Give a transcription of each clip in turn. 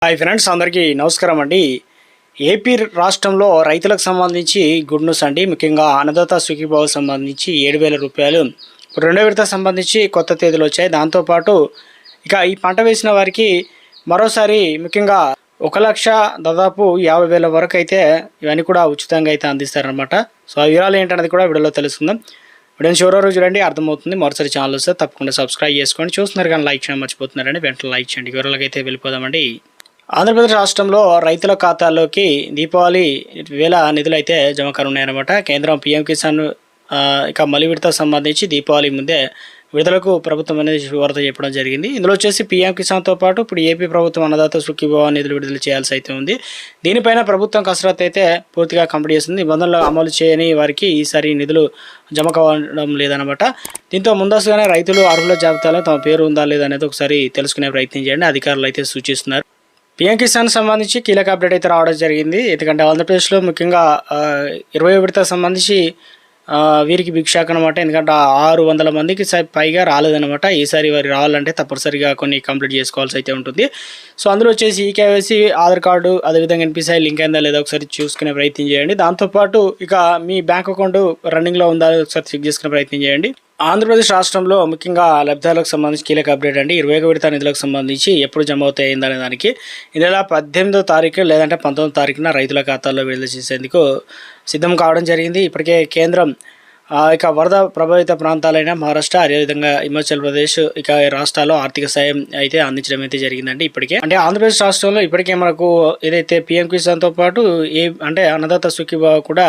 Hi friends, అందరికీ నమస్కారం అండి. ఏపీ రాష్ట్రంలో రైతులకు సంబంధించి గుడ్ న్యూస్ అండి. ముఖ్యంగా అన్నదాత సుఖీభావ సంబంధించి 7,000 రూపాయలు రెండో విడత సంబంధించి కొత్త తేదీలు వచ్చాయి. దాంతోపాటు ఇక ఈ పంట వేసిన వారికి మరోసారి ముఖ్యంగా 1,00,000 దాదాపు 50,000 వరకు అయితే ఇవన్నీ కూడా ఉచితంగా అయితే అందిస్తారనమాట. సో ఆ వివరాలు ఏంటనేది కూడా వీడియోలో తెలుసుకుందాం. వీడియోని చివరి వరకు చూడండి, అర్థమవుతుంది. మరోసారి ఛానల్ వస్తే తప్పకుండా సబ్స్క్రైబ్ చేసుకోండి. చూస్తున్నారు కానీ లైక్ చేయడం మర్చిపోతున్నారండి, వెంటనే లైక్ చేయండి. వివరాలకి అయితే వెళ్ళిపోదామండి. ఆంధ్రప్రదేశ్ రాష్ట్రంలో రైతుల ఖాతాల్లోకి దీపావళి వేల నిధులు అయితే జమ కానున్నాయన్నమాట. కేంద్రం పీఎం కిసాన్ ఇక మలి విడత సంబంధించి దీపావళి ముందే విడుదలకు ప్రభుత్వం అనేది వార్త చెప్పడం జరిగింది. ఇందులో వచ్చేసి పీఎం కిసాన్తో పాటు ఇప్పుడు ఏపీ ప్రభుత్వం అన్నదాత సుఖీభావ నిధులు విడుదల చేయాల్సి అయితే ఉంది. దీనిపైన ప్రభుత్వం కసరత్తు అయితే పూర్తిగా కంప్లీట్ చేస్తుంది. నిబంధనలు అమలు చేయని వారికి ఈసారి నిధులు జమ కావడం లేదనమాట. దీంతో ముందస్తుగానే రైతులు అర్హుల జాబితాలో తమ పేరు ఉందా లేదా అనేది ఒకసారి తెలుసుకునే ప్రయత్నం చేయండి, అధికారులు అయితే సూచిస్తున్నారు. పీఎం కిసాన్ సంబంధించి కీలక అప్డేట్ అయితే రావడం జరిగింది. ఎందుకంటే ఆంధ్రప్రదేశ్లో ముఖ్యంగా 20 విడత సంబంధించి వీరికి భిక్షాక్ అనమాట. ఎందుకంటే 600 మందికి పైగా రాలేదనమాట. ఈసారి వారి రావాలంటే తప్పనిసరిగా కొన్ని కంప్లీట్ చేసుకోవాల్సి అయితే ఉంటుంది. సో అందులో వచ్చేసి ఈకేవైసీ, ఆధార్ కార్డు, అదేవిధంగా ఎన్పిసిఐ లింక్ అయిందా లేదా ఒకసారి చూసుకునే ప్రయత్నం చేయండి. దాంతోపాటు ఇక మీ బ్యాంక్ అకౌంట్ రన్నింగ్లో ఉందా ఒకసారి చెక్ చేసుకునే ప్రయత్నం చేయండి. ఆంధ్రప్రదేశ్ రాష్ట్రంలో ముఖ్యంగా లబ్ధిదారులకు సంబంధించి కీలక అప్డేట్ అండి. 21 విడత నిధులకు సంబంధించి ఎప్పుడు జమ అవుతాయిందనే దానికి ఈ నెల 18వ తారీఖు లేదంటే 19వ తారీఖున రైతుల ఖాతాల్లో విడుదల చేసేందుకు సిద్ధం కావడం జరిగింది. ఇప్పటికే కేంద్రం ఇక వరద ప్రభావిత ప్రాంతాలైన మహారాష్ట్ర, అదేవిధంగా హిమాచల్ ప్రదేశ్ ఇక రాష్ట్రాల్లో ఆర్థిక సాయం అయితే అందించడం అయితే జరిగిందండి. ఇప్పటికే అంటే ఆంధ్రప్రదేశ్ రాష్ట్రంలో ఇప్పటికే మనకు ఏదైతే పీఎం కిసాన్తో పాటు అంటే అన్నదాత సుఖీభావ కూడా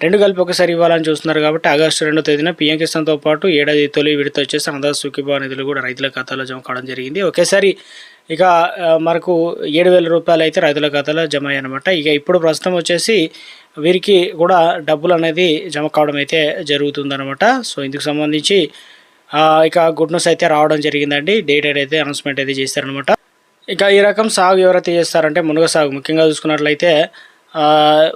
రెండు కలిపి ఒకసారి ఇవ్వాలని చూస్తున్నారు. కాబట్టి ఆగస్టు 2వ తేదీన పీఎం కిసాన్తో పాటు ఏడాది తొలి విడత వచ్చేసి అన్నదాత సుఖీభావ నిధులు కూడా రైతుల ఖాతాలో జమ కావడం జరిగింది. ఒకేసారి ఇక మనకు 7,000 రూపాయలు అయితే రైతుల ఖాతాలో జమ అయ్యాయన్నమాట. ఇక ఇప్పుడు ప్రస్తుతం వచ్చేసి వీరికి కూడా డబ్బులు అనేది జమ కావడం అయితే జరుగుతుందన్నమాట. సో ఇందుకు సంబంధించి ఇక గుడ్ న్యూస్ అయితే రావడం జరిగిందండి. డేట్ అయితే అనౌన్స్మెంట్ అయితే చేశారనమాట. ఇక ఈ రకం సాగు ఎవరైతే చేస్తారంటే మునగ సాగు ముఖ్యంగా చూసుకున్నట్లయితే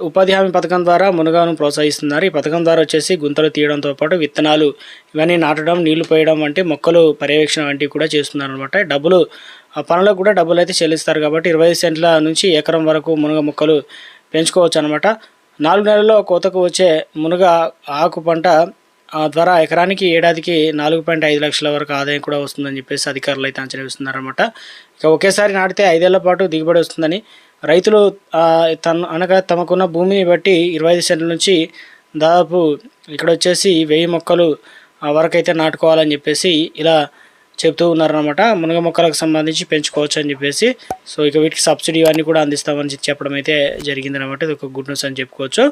ఉపాధి హామీ పథకం ద్వారా మునగను ప్రోత్సహిస్తున్నారు. ఈ పథకం ద్వారా వచ్చేసి గుంతలు తీయడంతో పాటు విత్తనాలు ఇవన్నీ నాటడం, నీళ్లు పోయడం వంటి మొక్కలు పర్యవేక్షణ వంటివి కూడా చేస్తున్నారు అనమాట. డబ్బులు పనులకు కూడా డబ్బులు అయితే చెల్లిస్తారు. కాబట్టి 25 సెంట్ల నుంచి ఎకరం వరకు మునగ మొక్కలు పెంచుకోవచ్చు అనమాట. 4 నెలల్లో కోతకు వచ్చే మునగ ఆకు పంట ద్వారా ఎకరానికి ఏడాదికి 4.5 లక్షల వరకు ఆదాయం కూడా వస్తుందని చెప్పేసి అధికారులు అయితే అంచనా వేస్తున్నారన్నమాట. ఇక ఒకేసారి నాటితే 5 ఏళ్ల పాటు దిగుబడి వస్తుందని రైతులు అనగా తమకున్న భూమిని బట్టి 25 సెంట్ల నుంచి దాదాపు ఇక్కడ వచ్చేసి 1000 మొక్కలు వరకు అయితే నాటుకోవాలని చెప్పేసి ఇలా చెప్తూ ఉన్నారనమాట. మునగ మొక్కలకు సంబంధించి పెంచుకోవచ్చు అని చెప్పేసి. సో ఇక వీటికి సబ్సిడీ ఇవన్నీ కూడా అందిస్తామని చెప్పడం అయితే జరిగిందనమాట. ఇది ఒక గుడ్ న్యూస్ అని చెప్పుకోవచ్చు.